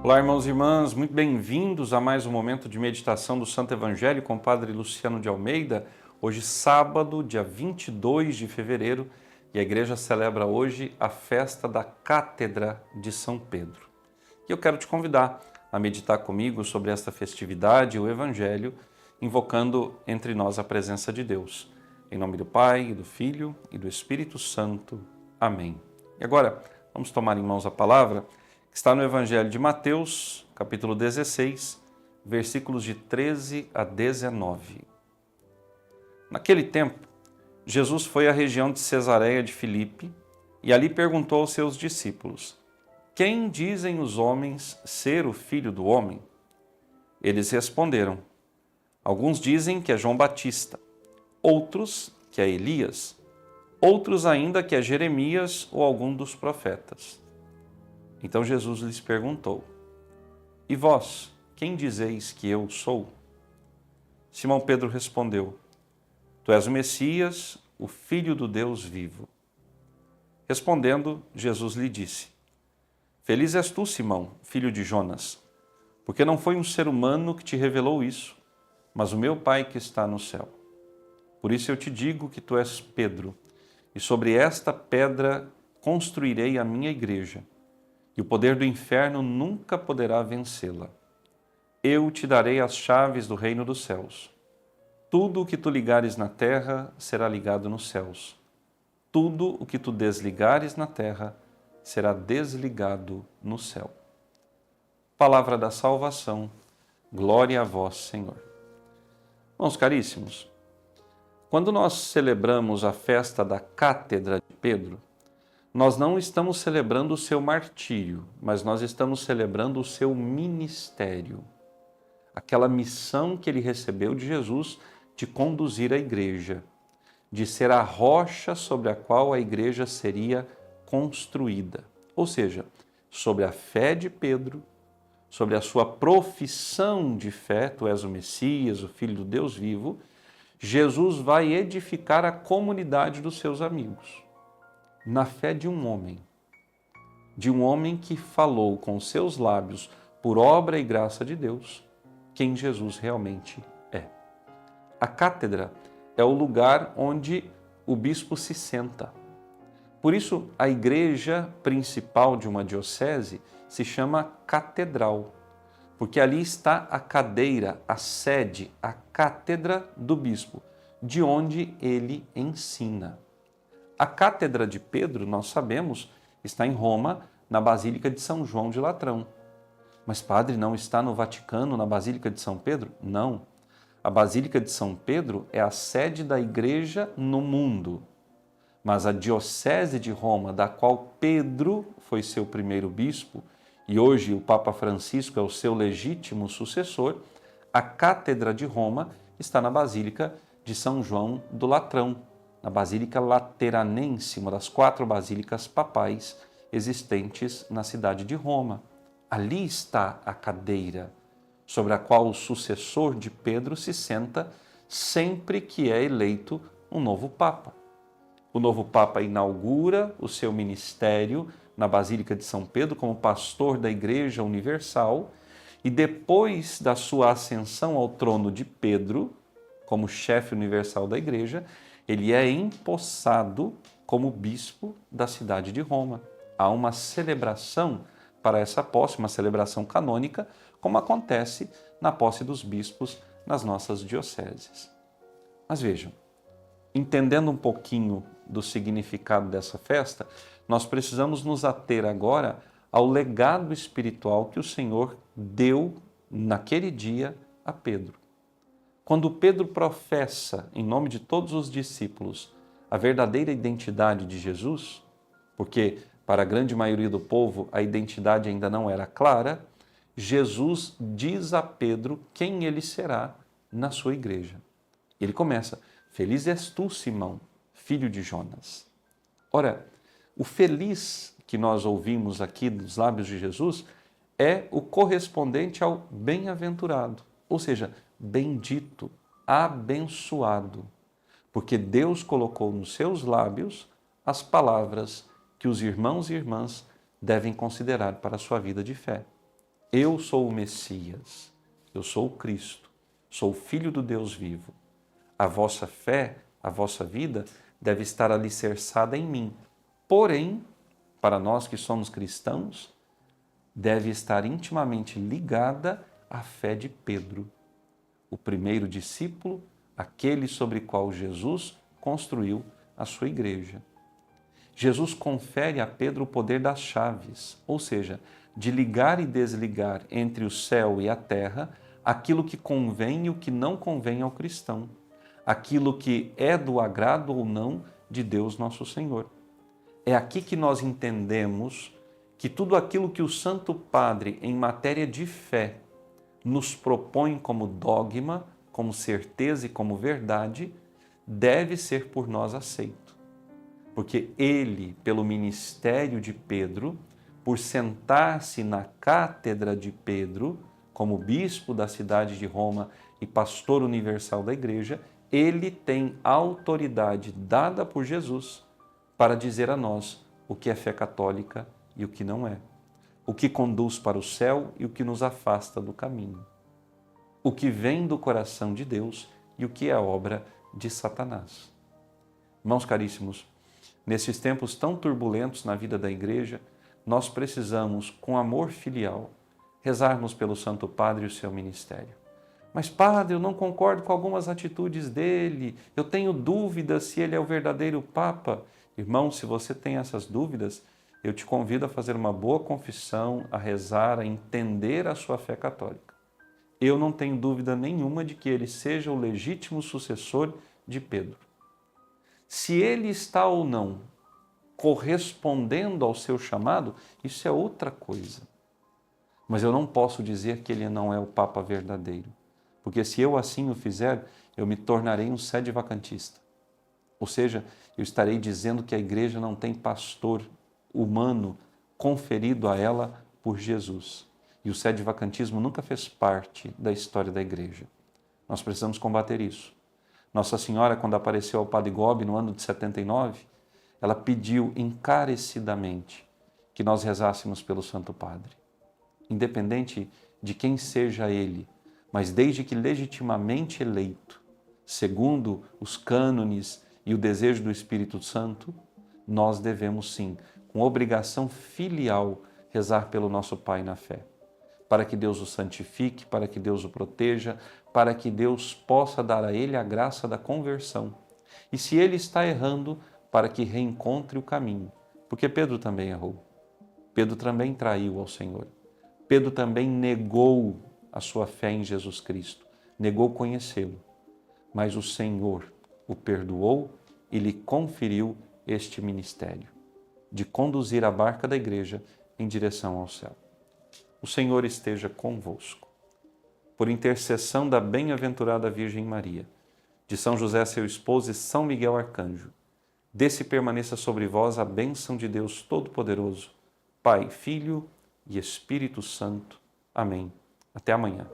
Olá, irmãos e irmãs, muito bem-vindos a mais um momento de meditação do Santo Evangelho com o Padre Luciano de Almeida. Hoje, sábado, dia 22 de fevereiro, e a igreja celebra hoje a festa da Cátedra de São Pedro. E eu quero te convidar a meditar comigo sobre esta festividade, o Evangelho, invocando entre nós a presença de Deus. Em nome do Pai, e do Filho e do Espírito Santo. Amém. E agora, vamos tomar em mãos a palavra que está no Evangelho de Mateus, capítulo 16, versículos de 13 a 19. Naquele tempo, Jesus foi à região de Cesareia de Filipe e ali perguntou aos seus discípulos: Quem dizem os homens ser o Filho do Homem? Eles responderam: Alguns dizem que é João Batista, outros que é Elias, outros ainda que é Jeremias ou algum dos profetas. Então Jesus lhes perguntou: E vós, quem dizeis que eu sou? Simão Pedro respondeu: Tu és o Messias, o Filho do Deus vivo. Respondendo, Jesus lhe disse: Feliz és tu, Simão, filho de Jonas, porque não foi um ser humano que te revelou isso, mas o meu Pai que está no céu. Por isso eu te digo que tu és Pedro, e sobre esta pedra construirei a minha igreja, e o poder do inferno nunca poderá vencê-la. Eu te darei as chaves do reino dos céus. Tudo o que tu ligares na terra será ligado nos céus. Tudo o que tu desligares na terra será desligado no céu. Palavra da salvação, glória a vós, Senhor. Irmãos caríssimos, quando nós celebramos a festa da Cátedra de Pedro, nós não estamos celebrando o seu martírio, mas nós estamos celebrando o seu ministério. Aquela missão que ele recebeu de Jesus de conduzir a igreja, de ser a rocha sobre a qual a igreja seria construída. Ou seja, sobre a fé de Pedro, sobre a sua profissão de fé, tu és o Messias, o Filho do Deus vivo, Jesus vai edificar a comunidade dos seus amigos. Na fé de um homem que falou com seus lábios, por obra e graça de Deus, quem Jesus realmente é. A cátedra é o lugar onde o bispo se senta. Por isso, a igreja principal de uma diocese se chama catedral, porque ali está a cadeira, a sede, a cátedra do bispo, de onde ele ensina. A Cátedra de Pedro, nós sabemos, está em Roma, na Basílica de São João de Latrão. Mas, padre, não está no Vaticano, na Basílica de São Pedro? Não. A Basílica de São Pedro é a sede da Igreja no mundo. Mas a Diocese de Roma, da qual Pedro foi seu primeiro bispo, e hoje o Papa Francisco é o seu legítimo sucessor, a Cátedra de Roma está na Basílica de São João do Latrão, na Basílica Lateranense, uma das 4 basílicas papais existentes na cidade de Roma. Ali está a cadeira sobre a qual o sucessor de Pedro se senta sempre que é eleito um novo Papa. O novo Papa inaugura o seu ministério na Basílica de São Pedro como pastor da Igreja Universal e depois da sua ascensão ao trono de Pedro, como chefe universal da Igreja, ele é empossado como bispo da cidade de Roma. Há uma celebração para essa posse, uma celebração canônica, como acontece na posse dos bispos nas nossas dioceses. Mas vejam, entendendo um pouquinho do significado dessa festa, nós precisamos nos ater agora ao legado espiritual que o Senhor deu naquele dia a Pedro. Quando Pedro professa, em nome de todos os discípulos, a verdadeira identidade de Jesus, porque para a grande maioria do povo a identidade ainda não era clara, Jesus diz a Pedro quem ele será na sua igreja. Ele começa: Feliz és tu, Simão, filho de Jonas. Ora, o feliz que nós ouvimos aqui dos lábios de Jesus é o correspondente ao bem-aventurado, ou seja, bendito, abençoado, porque Deus colocou nos seus lábios as palavras que os irmãos e irmãs devem considerar para a sua vida de fé. Eu sou o Messias, eu sou o Cristo, sou o Filho do Deus vivo. A vossa fé, a vossa vida deve estar alicerçada em mim. Porém, para nós que somos cristãos, deve estar intimamente ligada à fé de Pedro, o primeiro discípulo, aquele sobre o qual Jesus construiu a sua igreja. Jesus confere a Pedro o poder das chaves, ou seja, de ligar e desligar entre o céu e a terra aquilo que convém e o que não convém ao cristão, aquilo que é do agrado ou não de Deus nosso Senhor. É aqui que nós entendemos que tudo aquilo que o Santo Padre, em matéria de fé, nos propõe como dogma, como certeza e como verdade, deve ser por nós aceito. Porque ele, pelo ministério de Pedro, por sentar-se na cátedra de Pedro, como bispo da cidade de Roma e pastor universal da igreja, ele tem autoridade dada por Jesus para dizer a nós o que é fé católica e o que não é, o que conduz para o céu e o que nos afasta do caminho, o que vem do coração de Deus e o que é obra de Satanás. Irmãos caríssimos, nesses tempos tão turbulentos na vida da igreja, nós precisamos, com amor filial, rezarmos pelo Santo Padre e o seu ministério. Mas, Padre, eu não concordo com algumas atitudes dele, eu tenho dúvidas se ele é o verdadeiro Papa. Irmão, se você tem essas dúvidas, eu te convido a fazer uma boa confissão, a rezar, a entender a sua fé católica. Eu não tenho dúvida nenhuma de que ele seja o legítimo sucessor de Pedro. Se ele está ou não correspondendo ao seu chamado, isso é outra coisa. Mas eu não posso dizer que ele não é o Papa verdadeiro, porque se eu assim o fizer, eu me tornarei um sedevacantista. Ou seja, eu estarei dizendo que a igreja não tem pastor humano conferido a ela por Jesus. E o sedevacantismo nunca fez parte da história da igreja. Nós precisamos combater isso. Nossa Senhora, quando apareceu ao Padre Gobi no ano de 79, ela pediu encarecidamente que nós rezássemos pelo Santo Padre. Independente de quem seja ele, mas desde que legitimamente eleito, segundo os cânones e o desejo do Espírito Santo, nós devemos sim, com obrigação filial, rezar pelo nosso Pai na fé, para que Deus o santifique, para que Deus o proteja, para que Deus possa dar a ele a graça da conversão. E se ele está errando, para que reencontre o caminho, porque Pedro também errou. Pedro também traiu ao Senhor. Pedro também negou a sua fé em Jesus Cristo, negou conhecê-lo. Mas o Senhor o perdoou e lhe conferiu este ministério, de conduzir a barca da igreja em direção ao céu. O Senhor esteja convosco. Por intercessão da bem-aventurada Virgem Maria, de São José, seu esposo, e São Miguel Arcanjo, desce e permaneça sobre vós a bênção de Deus Todo-Poderoso, Pai, Filho e Espírito Santo. Amém. Até amanhã.